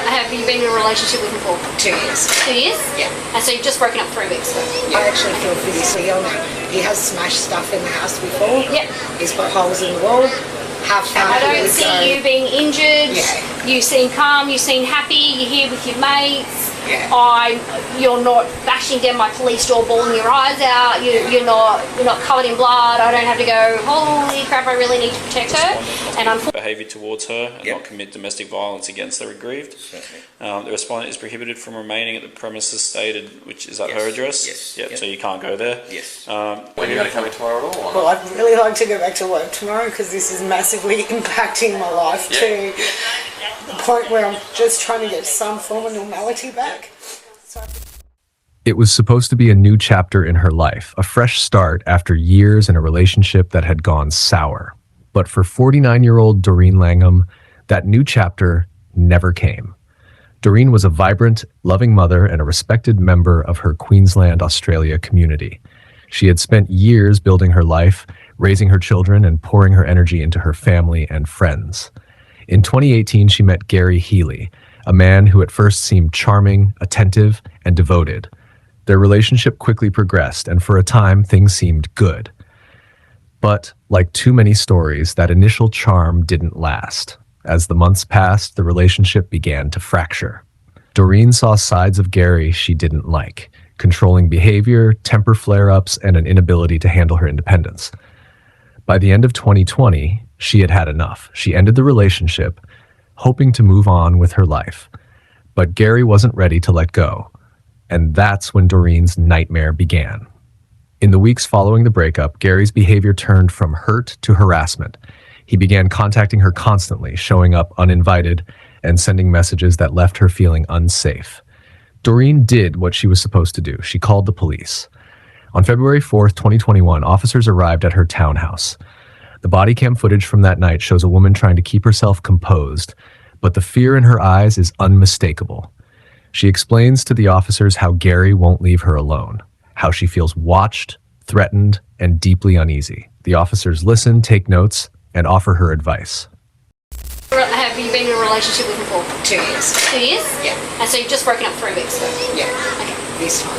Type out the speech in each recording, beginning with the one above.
Have you been in a relationship with him for? 2 years. 2 years? Yeah. And so you've just broken up 3 weeks ago? I actually feel physically ill now. He has smashed stuff in the house before. Yep. He's put holes in the wall. How far I don't see you being injured. Yeah. You seem calm, you seem happy, you're here with your mates. Yeah. You're not bashing down my police door, bawling your eyes out. You're not covered in blood. I don't have to go, holy crap, I really need to protect her. And I'm behaviour towards her and not commit domestic violence against the aggrieved. The respondent is prohibited from remaining at the premises stated, which is at her address. Yes. Yep. So you can't go there. Yes. When are you going to come in tomorrow at all? Well, I'd really like to go back to work tomorrow because this is massively impacting my life to the point where I'm just trying to get some form of normality back. It was supposed to be a new chapter in her life, a fresh start after years in a relationship that had gone sour. But for 49-year-old Doreen Langham, that new chapter never came. Doreen was a vibrant, loving mother and a respected member of her Queensland, Australia community. She had spent years building her life, raising her children, and pouring her energy into her family and friends. In 2018, she met Hely, a man who at first seemed charming, attentive, and devoted. Their relationship quickly progressed, and for a time, things seemed good. But, like too many stories, that initial charm didn't last. As the months passed, the relationship began to fracture. Doreen saw sides of Gary she didn't like: controlling behavior, temper flare-ups, and an inability to handle her independence. By the end of 2020, she had had enough. She ended the relationship, hoping to move on with her life. But Gary wasn't ready to let go. And that's when Doreen's nightmare began. In the weeks following the breakup, Gary's behavior turned from hurt to harassment. He began contacting her constantly, showing up uninvited, and sending messages that left her feeling unsafe. Doreen did what she was supposed to do. She called the police. On February 4th, 2021, officers arrived at her townhouse. The bodycam footage from that night shows a woman trying to keep herself composed, but the fear in her eyes is unmistakable. She explains to the officers how Gary won't leave her alone, how she feels watched, threatened, and deeply uneasy. The officers listen, take notes, and offer her advice. Have you been in a relationship with him for? 2 years. 2 years? Yeah. And so you've just broken up 3 weeks ago? Yeah. Okay. This time.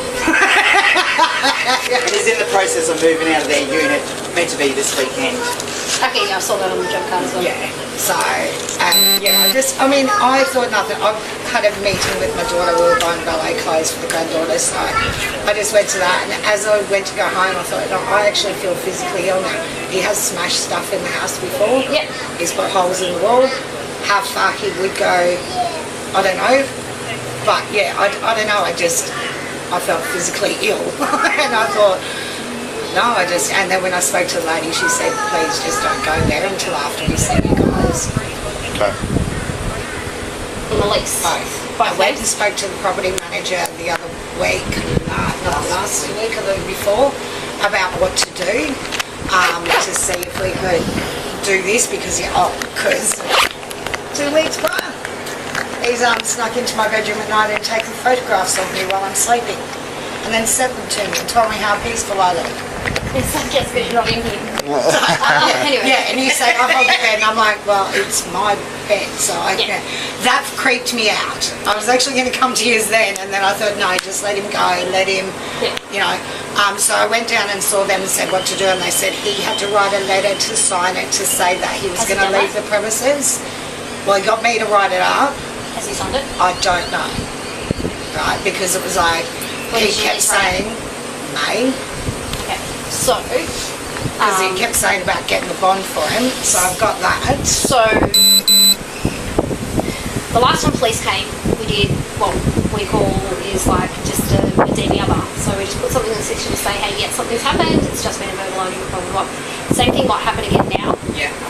He's in the process of moving out of their unit, meant to be this weekend. Okay, yeah, I saw that on the job card as well. Yeah. So, I thought nothing. I had a meeting with my daughter. We were buying ballet clothes for the granddaughter, so I just went to that. And as I went to go home, I thought, no, I actually feel physically ill now. He has smashed stuff in the house before. Yep. He's put holes in the wall. How far he would go, I don't know. But yeah, I don't know. I felt physically ill. And I thought, no, and then when I spoke to the lady, she said, please just don't go there until after we see you guys. Okay. Police. Both. I went and spoke to the property manager the other week, not last week, or the week before, about what to do, to see if we could do this, because 2 weeks prior, he's snuck into my bedroom at night and taken photographs of me while I'm sleeping, and then sent them to me and told me how peaceful I look. It's like just because you're not in here. Anyway. Yeah, and he said, I hold the bed, and I'm like, well, it's my bed, so that creeped me out. I was actually going to come to you then, and then I thought, no, just let him go and let him, so I went down and saw them and said what to do, and they said he had to write a letter to sign it to say that he was going to leave the premises. Well, he got me to write it up. Has he signed it? I don't know, right, because it was like, he kept saying, May. So, because he kept saying about getting the bond for him, so I've got that. So, the last time police came, we did what we call is like just a DV other. So we just put something in the system to say, hey, yeah, something's happened, it's just been a verbal argument, blah, blah, blah. Same thing might happen again now,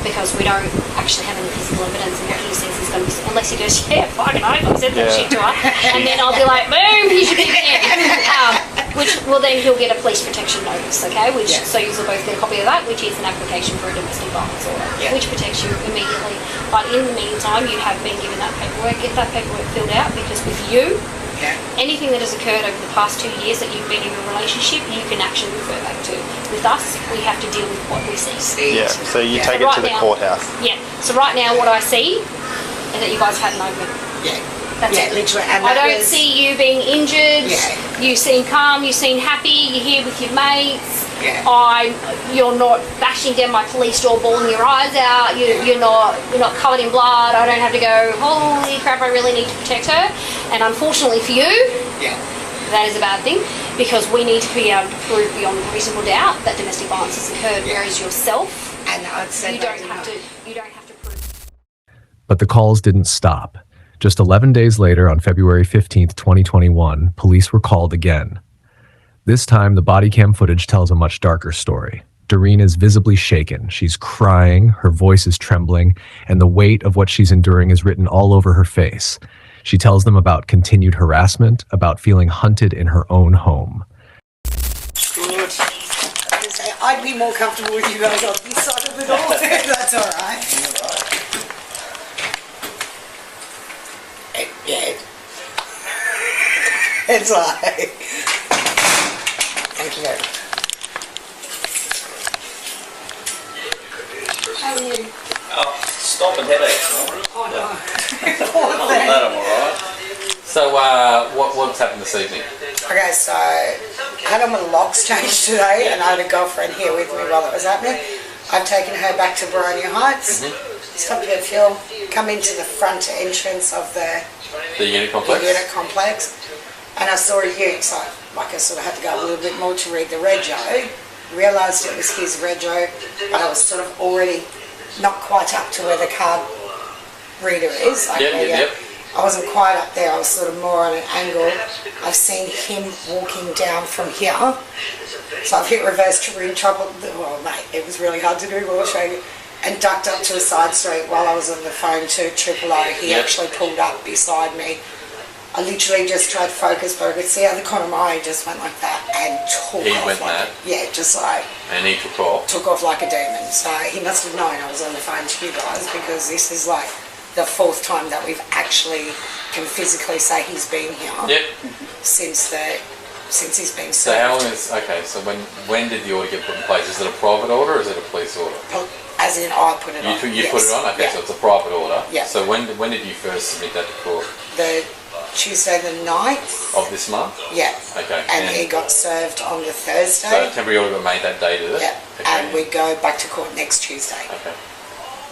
because we don't actually have any physical evidence, and what he says is going to be, unless he goes, yeah, fucking oath, I said that shit to her, and then I'll be like, boom, here's your big which, well, then he'll get a police protection notice, okay? So you'll both get a copy of that, which is an application for a domestic violence order, which protects you immediately. But in the meantime, you have been given that paperwork. Get that paperwork filled out, because with you, anything that has occurred over the past 2 years that you've been in a relationship, you can actually refer back to. With us, we have to deal with what we see. Yeah, so you take it to the courthouse. Yeah, so right now what I see is that you guys have had an argument. Yeah. That's Yeah, it. literally. And I that don't was- see you being injured. Yeah. You seem calm. You seem happy. You're here with your mates. Yeah. You're not bashing down my police door, bawling your eyes out. You're not covered in blood. I don't have to go, holy crap, I really need to protect her. And unfortunately for you, Yeah. that is a bad thing, because we need to be able to prove beyond reasonable doubt that domestic violence has occurred. Whereas yourself, And I'd said you don't have to prove. But the calls didn't stop. Just 11 days later, on February 15th, 2021, police were called again. This time, the body cam footage tells a much darker story. Doreen is visibly shaken. She's crying, her voice is trembling, and the weight of what she's enduring is written all over her face. She tells them about continued harassment, about feeling hunted in her own home. Good. I'd be more comfortable with you guys on this side of the door. That's all right. Yeah. It's like... Thank you very much. How are you? Oh, stop and headaches. Oh, no. Other than that, I'm alright. So, what's happened this evening? Okay, so I had on my locks changed today, and I had a girlfriend here with me while it was happening. I've taken her back to Baronia Heights. Stopped at Phil, come into the front entrance of the unit complex? unit complex, and I saw a ute, so I sort of had to go a little bit more to read the rego. Realised it was his rego, but I was sort of already not quite up to where the card reader is. Yep. I wasn't quite up there, I was sort of more on an angle. I've seen him walking down from here. So I've hit reverse to ring trouble. Well, mate, it was really hard to do, but I'll show you. And ducked up to a side street while I was on the phone to O. He actually pulled up beside me. I literally just tried to focus, but I could see out the corner of my eye, just went like that and took He off. went like, mad? yeah, just like And he took off? took off like a demon. So he must have known I was on the phone to you guys, because this is like the fourth time that we've actually can physically say he's been here Yep. since he's been So served. how long is... Okay, so when did the order get put in place? Is it a private order or is it a police order? As in, I put it on. You yes. put it on? Okay, Yeah. so it's a private order. Yeah. So when did you first submit that to court? The Tuesday the 9th. Of this month? Yeah. Okay. And he got served on the So Thursday. a temporary order got made that day, did it? Yeah. Okay. And we go back to court next Tuesday. Okay.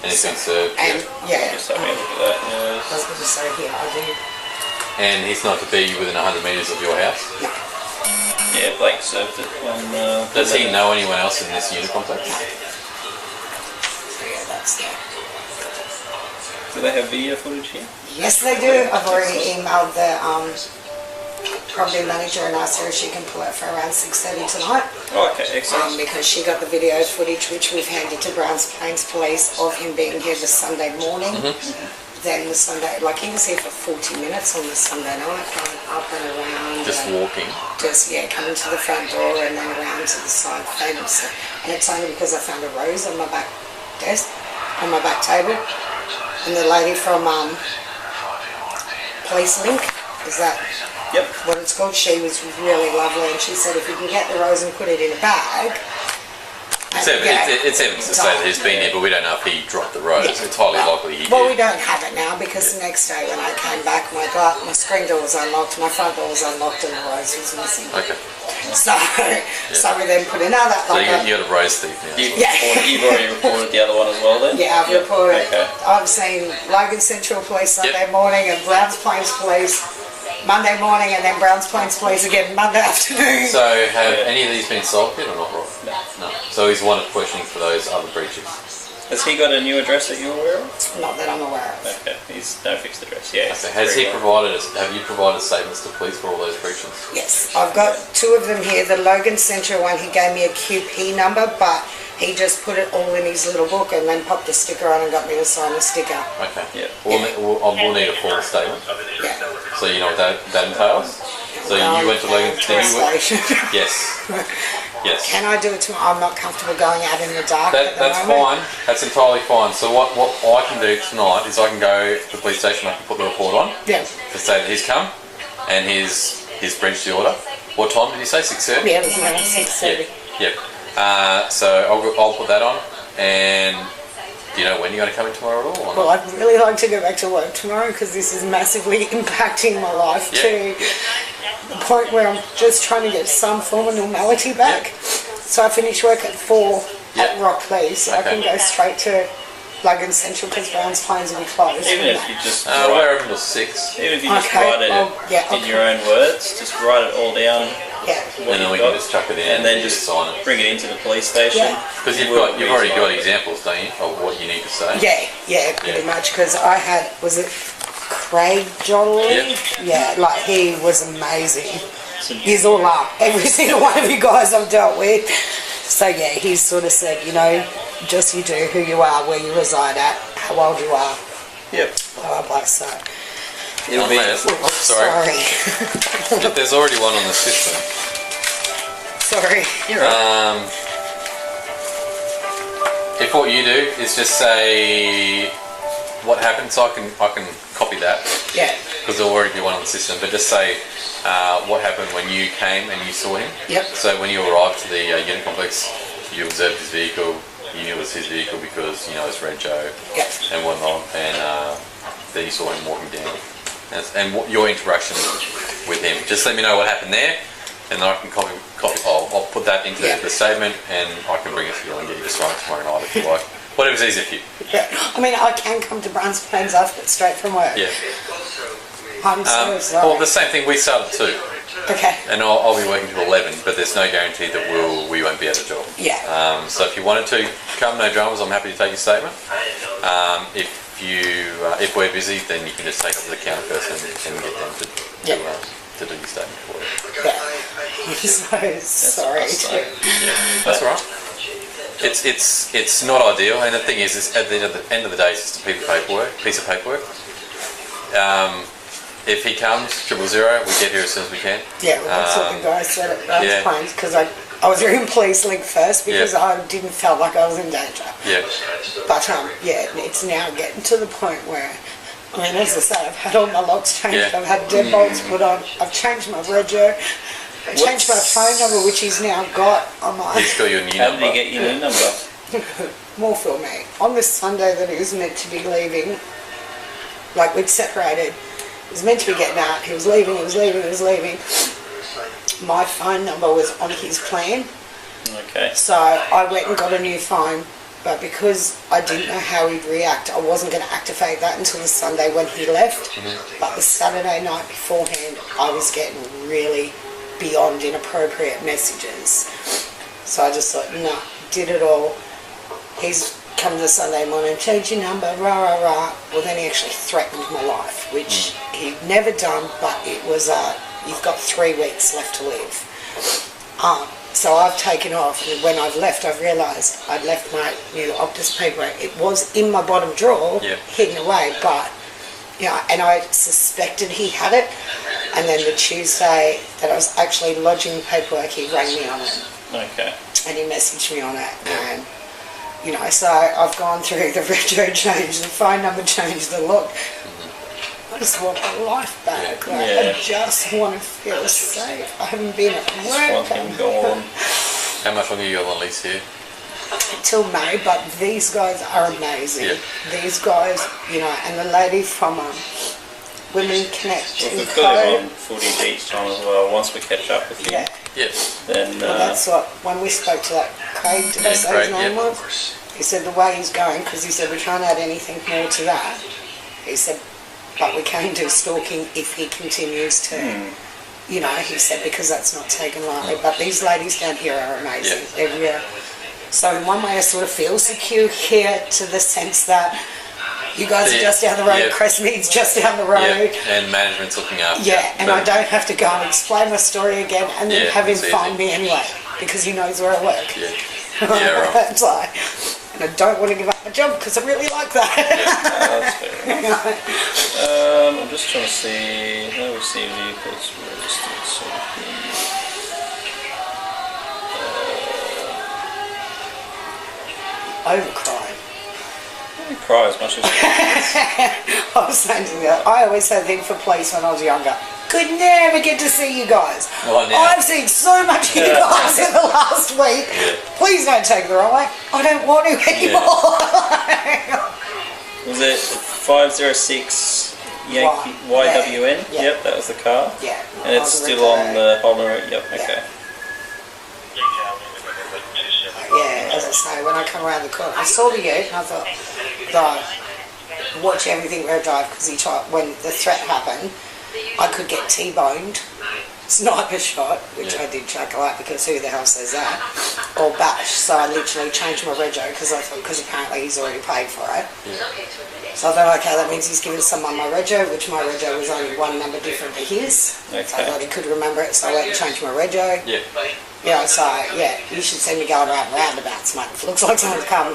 And it's been served? And yeah. Just have a look at that. I was going to say here, I do. And he's not to be within 100 metres of your house? No. Yeah, Blake served it on... Does he know anyone else in this unit complex? So yeah, that's that. Do they have video footage here? Yes, they do. I've already emailed the property manager and asked her if she can pull it for around 6:30 tonight. Oh, okay, excellent. Because she got the video footage, which we've handed to Browns Plains Police, of him being here the Sunday morning. Then the Sunday, like he was here for 40 minutes on the Sunday night, going up and around. Just and walking? Just, yeah, coming to the front door and then around to the side fence. And it's only because I found a rose on my back desk, on my back table. And the lady from Police Link, is that Yep. what it's called? She was really lovely, and she said if you can get the rose and put it in a bag. It's evidence to say that he's been here, but we don't know if he dropped the rose. Yeah. It's highly likely he Well, we did. don't have it now, because the next day when I came back, my screen door was unlocked, my front door was unlocked, and the rose was missing. Okay. So we then put another. So you got a rose thief now. You've already reported the other one as well then? Yeah, I've reported. Okay. I've seen Logan Central Police Sunday Yep. morning and Browns Plains Police Monday morning, and then Browns Plains Police again Monday afternoon. So have any of these been solved yet or not, Rob? No. So he's one of questioning for those other breaches. Has he got a new address that you're aware of? Not that I'm aware of. Okay, he's no fixed address. Yeah. Okay. Have you provided statements to police for all those breaches? Yes, I've got two of them here. The Logan Central one, he gave me a QP number, but he just put it all in his little book and then popped the sticker on and got me to sign the sticker. Okay. Yeah. We'll need a full statement. Yeah. So you know what that entails? So you went to Logan... Station. Yes. Yes. Can I do it tomorrow? I'm not comfortable going out in the dark at the That's moment. fine. That's entirely fine. So what I can do tonight is I can go to the police station, I can put the report on Yeah. to say that he's come and he's breached the order. What time did you say? 6:30? Yeah, it was around 6:30. Yep. So I'll put that on, and Do you know when you're going to come in tomorrow at all? Or Well, not? I'd really like to go back to work tomorrow because this is massively impacting my life to the point where I'm just trying to get some form of normality back. So I finish work at 4 at Rock Pleas, so I can go straight to Logan Central because Brown's Plains will be closed. Even if you just we're open till 6. even if you just Okay, write it well, in your own words, just write it all down. Yeah. What And then you've we got, can just chuck it in and then just sign it. bring it into the police station. Yeah. Because you've already got examples, don't you, of what you need to say? Yeah, pretty much. Because I had, was it Craig Jolly? Yeah, like he was amazing. He's all up. Every single one of you guys I've dealt with. So yeah, he sort of said, you know, just you do who you are, where you reside at, how old you are. Yep. Blah, blah, blah. So, It'll be. Sorry. There's already one on the system. Sorry. You're right. If what you do is just say what happened, so I can copy that Yeah. because there'll already be one on the system. But just say what happened when you came and you saw him. Yep. So when you arrived to the unit complex, you observed his vehicle. You knew it was his vehicle because you know it's Red Joe Yep. and whatnot, and then you saw him walking down. And what your interaction with him. Just let me know what happened there, and then I can copy. I'll put that into the statement, and I can bring it to you and get you to sign it tomorrow night if you like. Whatever's easier for you. Yeah. I mean, I can come to Brown's Plains after it straight from work. Yeah. I'm so sorry. Well, the same thing. We started too, Okay. and I'll be working till 11. But there's no guarantee that we won't be at a job. Yeah. So if you wanted to come, no dramas. I'm happy to take your statement. If we're busy, then you can just take it to the counter person and get them to do your statement for you. Yeah. I'm so sorry. That's all right. It's not ideal, and the thing is at the end of the day, it's just a piece of paperwork. If he comes, 000, we get here as soon as we can. Yeah, well, that's what the guy said at Brown's Plains because I was in police link first because I didn't feel like I was in danger. Yeah. But it's now getting to the point where, I mean, as I say, I've had all my locks changed, I've had deadbolts put on, I've changed my rego, I've changed my phone number, which he's now got on my... He's got your new How number. did he get your new number? More for me. On this Sunday that he was meant to be leaving, like we'd separated, he was meant to be getting out, he was leaving. My phone number was on his plan. Okay. So I went and got a new phone, but because I didn't know how he'd react, I wasn't going to activate that until the Sunday when he left. But the Saturday night beforehand, I was getting really beyond inappropriate messages. So I just thought, no, did it all. He's come the Sunday morning, change your number, rah, rah, rah. Well, then he actually threatened my life, which he'd never done, but it was, you've got 3 weeks left to live. So I've taken off, and when I've left, I've realised I'd left my new Optus paperwork. It was in my bottom drawer, hidden away, but, and I suspected he had it. And then the Tuesday that I was actually lodging the paperwork, he rang me on it. Okay. And he messaged me on it, and, so I've gone through the retro change, the phone number change, the look. I just want my life back. I just want to feel safe. I haven't been at work. Just want him gone. How much longer are you on lease here? Till May, but these guys are amazing. Yeah. These guys, and the lady from Women Connect Well, in we've got him Co. on footage each time as well. Once we catch up with him, Yes. then Well, that's what, when we spoke to that Craig, did I say his name was? He said the way he's going, because he said we can't add anything more to that. He said, but we can do stalking if he continues to, he said, because that's not taken lightly. But these ladies down here are amazing. They're so in one way I sort of feel secure here to the sense that you guys are just down the road, Crestmead's just down the road. And management's looking after you. And I don't have to go and explain my story again and then have him find me anyway, because he knows where I work. Right. It's like, and I don't want to give up my job because I really like that. that's fair. I'm just trying to see. No received vehicles registered sort of thing. Overcry. Cry as much as I was saying to you, I always said the thing for police when I was younger. Could never get to see you guys. Well, now- I've seen so much of you guys in the last week. Please don't take it the wrong way. I don't want to anymore. Was it 506 Yankee YWN? Yeah. Yep, that was the car. Yeah. And it's still on the Holman Road. Yep, okay. Yeah, as I say, when I come around the corner, I saw the ute and I thought, God, watch everything where I drive, because he tried, when the threat happened, I could get T-boned, sniper shot, which I did chuckle at because who the hell says that, or bash. So I literally changed my rego because apparently he's already paid for it. So I thought, okay, that means he's given someone my rego, which my rego was only one number different to his. Okay. So I thought he could remember it, so I went and changed my rego. Yeah. Yeah, so yeah, you should see me going around roundabouts, mate. If it looks like someone's coming.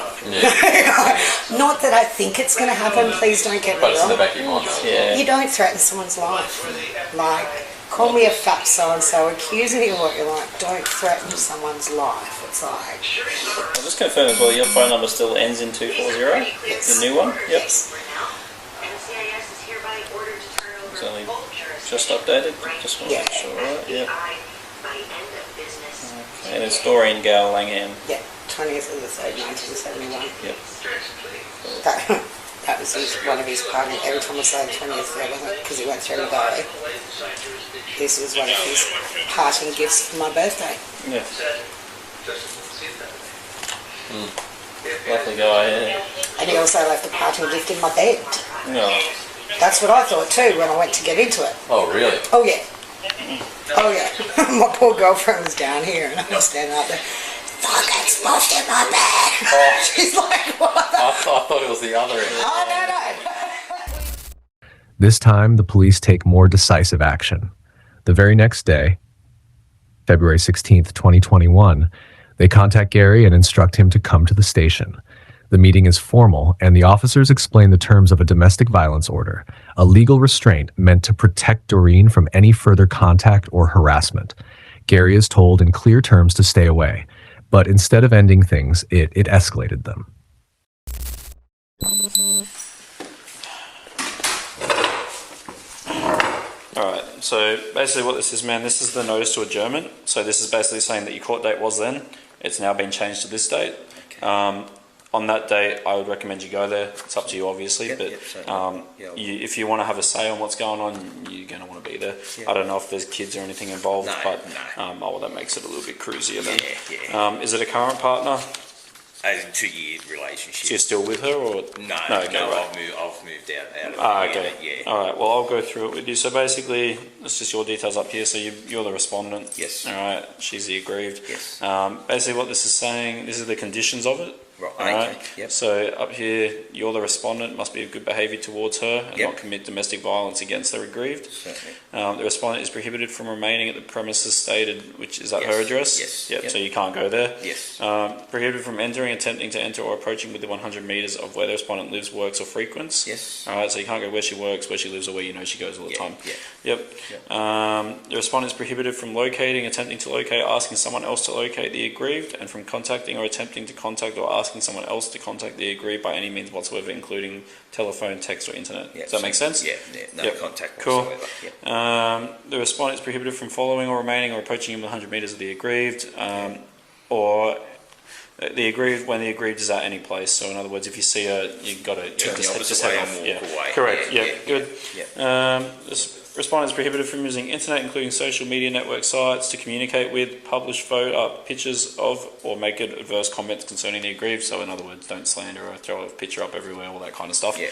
Not that I think it's going to happen, please don't get me But it's in the wrong. back of your mind. Yeah. You don't threaten someone's life. Like, call me a fat so-and-so, accuse me of what you like, don't threaten someone's life. It's like... I'll just confirm as well, your phone number still ends in 240? Yes. The new one? Yep. Yes. It's only just updated. Just want to Yeah. make sure, right? Yeah. Okay. And it's Doreen Langham. Yeah, 20th of the 3rd, 1971. Yep. That was one of his party. Every time I say the 20th, because he went through the diary. This was one of his parting gifts for my birthday. Yeah. Lovely guy, yeah. And he also left a parting gift in my bed. No. That's what I thought too when I went to get into it. Oh, really? Oh yeah. Oh yeah. My poor girlfriend was down here and I was standing up there. Fucking stuffed in my bed. Oh. She's like, what? I thought it was the other end. Oh no. This time, the police take more decisive action. The very next day, February 16th, 2021, they contact Gary and instruct him to come to the station. The meeting is formal, and the officers explain the terms of a domestic violence order, a legal restraint meant to protect Doreen from any further contact or harassment. Gary is told in clear terms to stay away, but instead of ending things, it escalated them. Alright, so basically what this is, man, this is the notice to adjournment. So this is basically saying that your court date was then. It's now been changed to this date. On that date, I would recommend you go there. It's up to you, obviously, but if you want to have a say on what's going on, you're going to want to be there. I don't know if there's kids or anything involved, but well, that makes it a little bit cruisier then. Is it a current partner? A 2-year relationship. So you're still with her, or No, okay, right. I've moved out of Okay. yeah. All right. Well, I'll go through it with you. So basically, it's just your details up here. So you're the respondent. Yes. All right. She's the aggrieved. Yes. Basically, what this is saying, this is the conditions of it. Right. All Okay. right. Yep. So up here, you're the respondent. Must be of good behaviour towards her and Yep. not commit domestic violence against the aggrieved. Certainly. The respondent is prohibited from remaining at the premises stated, which is at Yes. her address. Yes. Yep. Yep. So you can't go there. Yes. Prohibited from entering, attempting to enter, or approaching within 100 metres of where the respondent lives, works, or frequents. Yes. All right. So you can't go where she works, where she lives, or where you know she goes all the time. Yeah. Yep. The respondent is prohibited from locating, attempting to locate, asking someone else to locate the aggrieved, and from contacting or attempting to contact or asking someone else to contact the aggrieved by any means whatsoever, including telephone, text, or internet. Yeah, Does that make sense? Yeah. No Yep. contact Cool. whatsoever. Yep. The respondent is prohibited from following or remaining or approaching him 100 metres of the aggrieved, or the aggrieved when the aggrieved is at any place. So in other words, if you see her, you've got to Turn the opposite just way head and off. walk away. Correct. Yeah, Yeah. yeah, Good. yeah. This respondent is prohibited from using internet, including social media network sites, to communicate with, publish pictures of, or make adverse comments concerning the aggrieved. So in other words, don't slander or throw a picture up everywhere, all that kind of stuff. Yeah.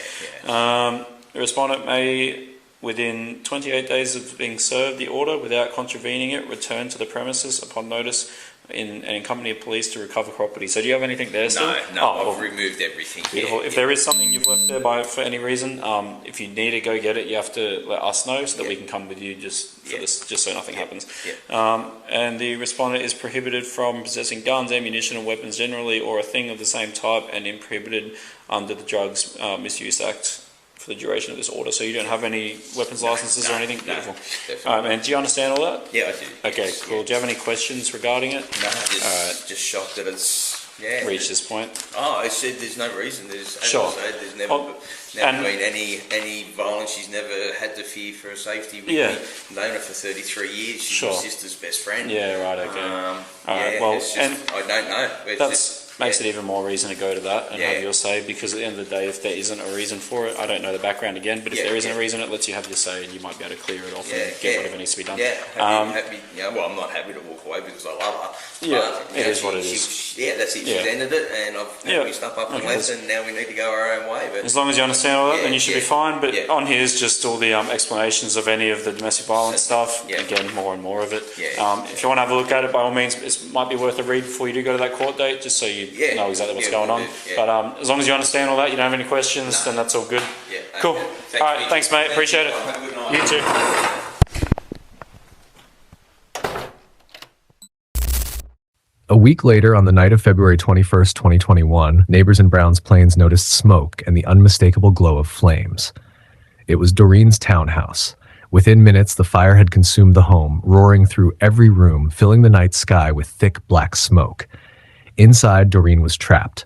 The respondent may, within 28 days of being served the order without contravening it, return to the premises upon notice and in company of police to recover property. So do you have anything there still? No. I've removed everything. Beautiful. Yeah, If there is something you've left there for any reason, if you need to go get it, you have to let us know so that we can come with you just so nothing happens. Yeah. And the respondent is prohibited from possessing guns, ammunition, and weapons generally, or a thing of the same type, and prohibited under the Drugs Misuse Act for the duration of this order. So you don't have any weapons licenses or anything? No, Beautiful. definitely. All right, man. Do you understand all that? Yeah, I do. Okay, Yes, cool. yeah. Do you have any questions regarding it? No, just shocked that it's Yeah. reach this point. Oh, I said there's no reason. As Sure. I said, there's never, Oh, never and- been any violence. She's never had to fear for her safety. We've Yeah. known her for 33 years. She's Sure. my sister's best friend. Yeah, right, okay. All right, yeah, well, it's just, and I don't know. It's That's makes it even more reason to go to that and Yeah. have your say, because at the end of the day, if there isn't a reason for it, I don't know the background again, but if Yeah, there isn't yeah. a reason, it lets you have your say and you might be able to clear it off Yeah, and get yeah. whatever needs to be done. Yeah, Um, happy. Well, I'm not happy to walk away because I love her. Yeah, but, it is what it she, is. Yeah, that's it. She's Yeah. ended it, and I've Yeah. we stuff up and Okay. left, and now we need to go our own way. But As long as you understand all that, Yeah, then you should be yeah. fine. But Yeah. on here is just all the explanations of any of the domestic violence stuff. Yeah. Again, more and more of it. Yeah. If you want to have a look at it, by all means, it might be worth a read before you do go to that court date, just so you Yeah. know exactly what's Yeah, going we'll on. do, yeah. But as long as you understand all that, you don't have any questions, No. then that's all good. yeah, Cool. okay. All right, thanks, mate. Appreciate it. Have a good night. You too. A week later, on the night of February 21st, 2021, neighbors in Browns Plains noticed smoke and the unmistakable glow of flames. It was Doreen's townhouse. Within minutes, the fire had consumed the home, roaring through every room, filling the night sky with thick black smoke. Inside, Doreen was trapped.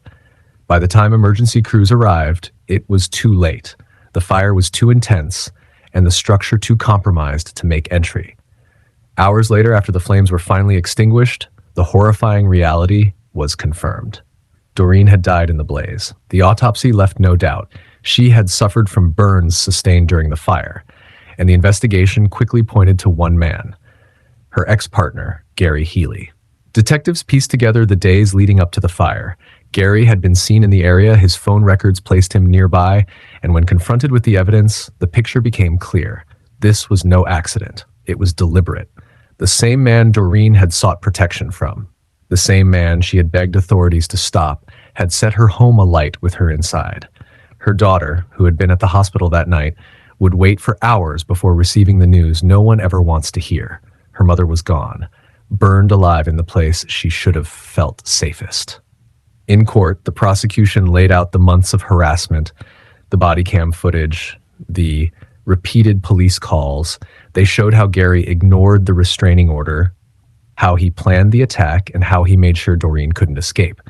By the time emergency crews arrived, it was too late. The fire was too intense, and the structure too compromised to make entry. Hours later, after the flames were finally extinguished, the horrifying reality was confirmed. Doreen had died in the blaze. The autopsy left no doubt. She had suffered from burns sustained during the fire, and the investigation quickly pointed to one man, her ex-partner, Gary Hely. Detectives pieced together the days leading up to the fire. Gary had been seen in the area, his phone records placed him nearby, and when confronted with the evidence, the picture became clear. This was no accident. It was deliberate. The same man Doreen had sought protection from, the same man she had begged authorities to stop, had set her home alight with her inside. Her daughter, who had been at the hospital that night, would wait for hours before receiving the news no one ever wants to hear. Her mother was gone, burned alive in the place she should have felt safest. In court, the prosecution laid out the months of harassment, the body cam footage, the repeated police calls. They showed how Gary ignored the restraining order, how he planned the attack, and how he made sure Doreen couldn't escape.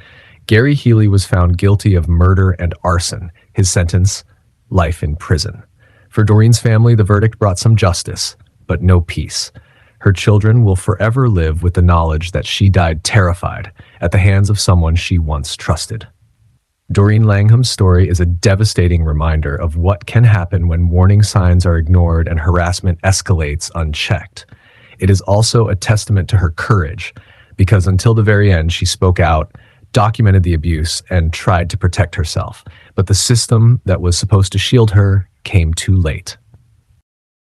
Gary Hely was found guilty of murder and arson. His sentence, life in prison. For Doreen's family, the verdict brought some justice, but no peace. Her children will forever live with the knowledge that she died terrified at the hands of someone she once trusted. Doreen Langham's story is a devastating reminder of what can happen when warning signs are ignored and harassment escalates unchecked. It is also a testament to her courage, because until the very end, she spoke out, documented the abuse, and tried to protect herself. But the system that was supposed to shield her came too late.